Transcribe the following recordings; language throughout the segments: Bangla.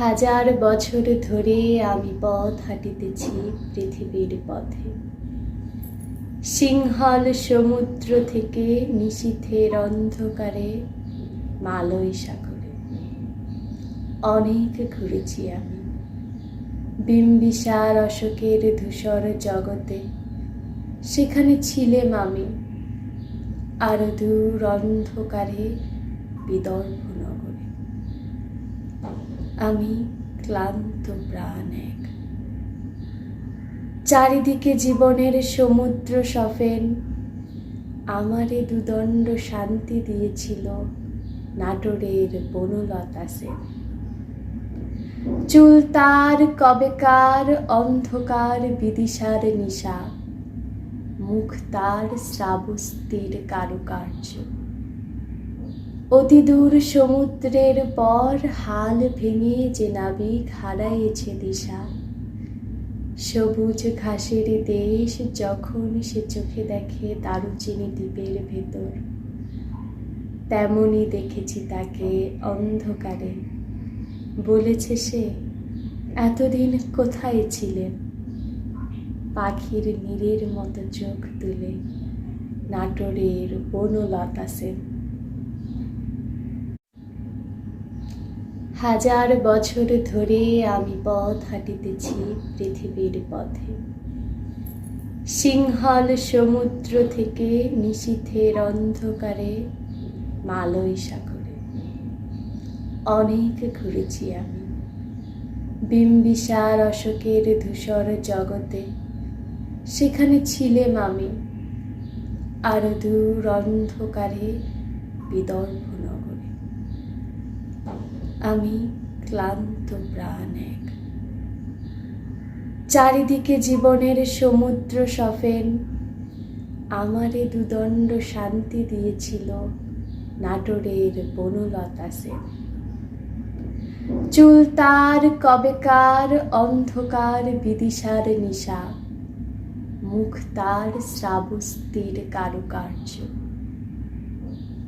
হাজার বছর ধরে আমি পথ হাঁটিতেছি পৃথিবীর পথে। সিংহল সমুদ্র থেকে নিশীথের অন্ধকারে মালয় সাগরে অনেক ঘুরেছি আমি। বিম্বিসার অশোকের ধূসর জগতে, সেখানে ছিলেম আমি। আরো দূর অন্ধকারে বিদর্ভ নগরে আমি ক্লান্ত প্রাণ এক। চারিদিকে জীবনের সমুদ্র সফেন আমারে দুদণ্ড শান্তি দিয়েছিল নাটোরের বনলতা সেন। চুল তার কবেকার অন্ধকার বিদিশার নিশা, মুখ তার শ্রাবস্তির কারুকার্য। অতি দূর সমুদ্রের পর হাল ভেঙে যে নাবিক হারাইয়েছে দিশা, সবুজ ঘাসের দেশ যখন সে চোখে দেখে দারুচিনি দ্বীপের ভেতর, তেমনি দেখেছি তাকে অন্ধকারে। বলেছে সে, এতদিন কোথায় ছিলেন? পাখির নীড়ের মতো চোখ তুলে নাটোরের বনলতা সেন। হাজার বছর ধরে আমি পথ হাঁটিতেছি পৃথিবীর পথে। সিংহল সমুদ্র থেকে নিশীথের অন্ধকারে মালয় সাগরে অনেক ঘুরেছি আমি। বিম্বিসার অশোকের ধূসর জগতে, সেখানে ছিলেম আমি। আরো দূর অন্ধকারে বিদর্ভ নগরে আমি ক্লান্ত প্রাণ এক। চারিদিকে জীবনের সমুদ্র সফেন আমারে দুদণ্ড শান্তি দিয়েছিল নাটোরের বনলতা সেন। চুল তার কবেকার অন্ধকার বিদিশার নিশা, মুখ তার শ্রাবস্তির কারুকার্য।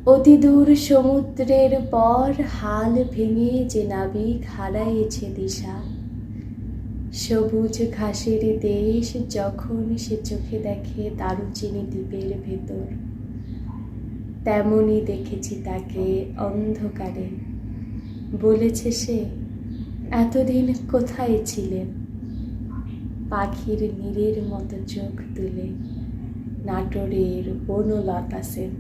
অতি দূর সমুদ্রের পর হাল ভেঙে যে নাবিক হারাইয়েছে দিশা, সবুজ ঘাসের দেশ যখন সে চোখে দেখে দারুচিনি দ্বীপের ভেতর, তেমনি দেখেছি তাকে অন্ধকারে। বলেছে সে, এতদিন কোথায় ছিলেন? পাখির নীড়ের মতো চোখ তুলে নাটোরের বনলতা সেন।